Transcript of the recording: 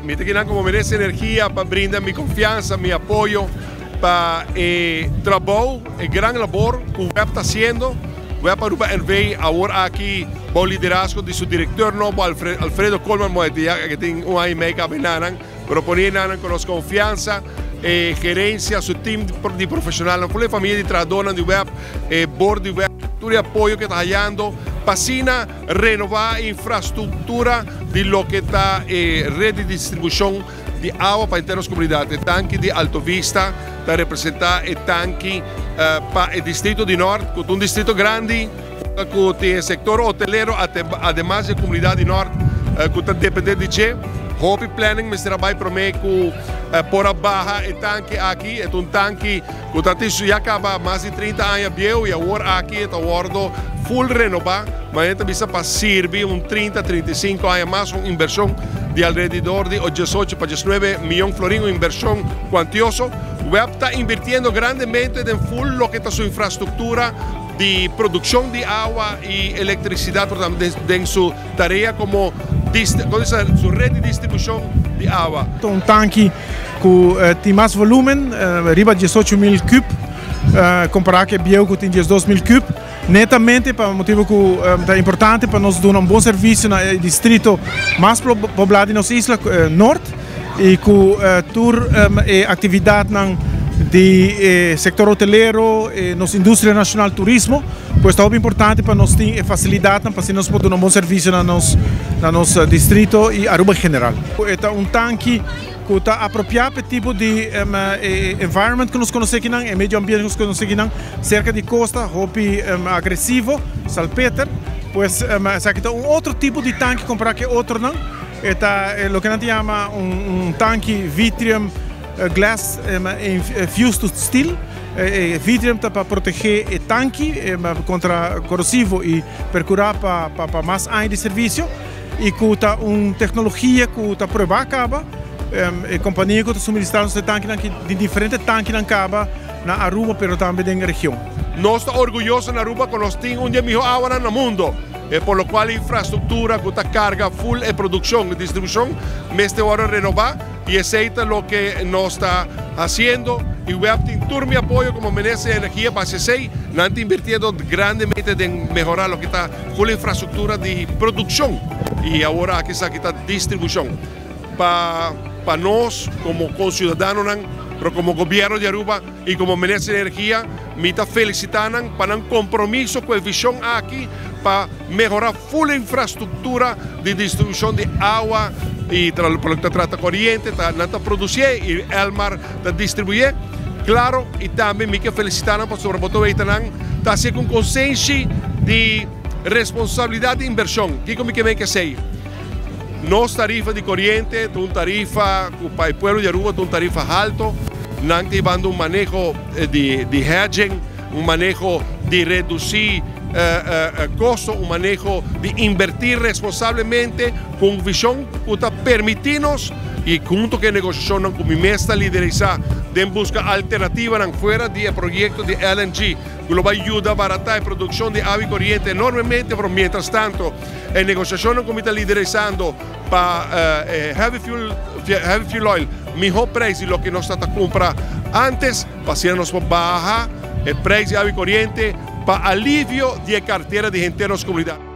Mi tequilan como merece energía para brindar mi confianza, mi apoyo para trabajo, el gran labor que web está haciendo. Web para NV ahora aquí con el liderazgo de su director novo Alfredo Colman, que tiene un año y medio pero poner con los confianza, gerencia, su team de profesionales, con la familia de Tradona de web, board de web, todo el apoyo que está hallando, para renovar infraestructura de lo que está red de distribución de agua para internas comunidades. El tanque de Alto Vista está representar el tanque para el distrito de Norte, que es un distrito grande, que tiene el sector hotelero, además de la comunidad de Norte, que está dependiente de Che. Hopi Planning, me trabalha para mim com por abaixo o tanque aqui, é um tanque que já acaba mais de 30 anos viejo e agora aqui está guardo full renovado, mas a gente precisa para servir 30, 35 anos mais, uma inversão de alrededor de 18 para 19 milhões de florins, uma inversão quantiosa. O web está invirtiendo grandemente em full lo que está sua infraestrutura de produção de água e eletricidade em sua tarefa como su red de distribución de agua. Un tanque que tiene más volumen, arriba de 18.000 cubos, comparado con el viejo que tiene 12.000 cubos. Netamente, por motivo que es importante para nos dar un buen servicio en el distrito más poblado de nuestra isla norte y que toda actividad de sector hotelero, nuestra industria nacional turismo, pues está muy importante para nos ter facilidad para que nos poder dar un buen servicio en nuestro distrito y Aruba en general. Es un tanque que está apropiado para el tipo de environment que nos conocemos, el medio ambiente que nos conocemos, cerca de costa, hopi agresivo, salpeter, pues es un otro tipo de tanque comparado con otro, ¿no? Es lo que nos llama un tanque Vitrium glass fused to steel. Vitrium para proteger el tanque contra corrosivo y percurar para más años de servicio. Y que está una tecnología que está pruebada acaba. Compañía que está suministrando este tanque de diferentes tanques en Caba, en Aruba, pero también en la región. Nos está orgulloso en Aruba con los team un día mejor agua en el mundo. Por lo cual la infraestructura que está carga full de producción y distribución me está ahora renovar y aceita lo que nos está haciendo y voy a tener mi apoyo como merece de energía para CC, no está invirtiendo grandemente en mejorar lo que está full infraestructura de producción y ahora aquí está distribución. Para nos como conciudadanos, pero como gobierno de Aruba y como merece de energía, me está felicitando para un compromiso con la visión aquí para mejorar full infraestructura de distribución de agua y trata corriente, trata producir y el mar distribuye. Claro, y también me quiero felicitar por sobre todo está haciendo un consenso de responsabilidad de inversión. ¿Qué me quiero decir? Nos tarifa de corriente, una tarifa para el pueblo de Aruba, una tarifa alta, no están llevando un manejo de hedging, un manejo de reducir costo, un manejo de invertir responsablemente con visión que está permitirnos y junto con negociación con mi mesa liderazga de buscar alternativas fuera del proyecto de LNG que lo va a ayudar a abaratar la producción de agua y corriente enormemente, pero mientras tanto en negociación con mi está liderazando para heavy fuel oil mejor precio de lo que nos está comprar antes para nos bajar el precio de agua y corriente para alivio de cartera de gente en las comunidades.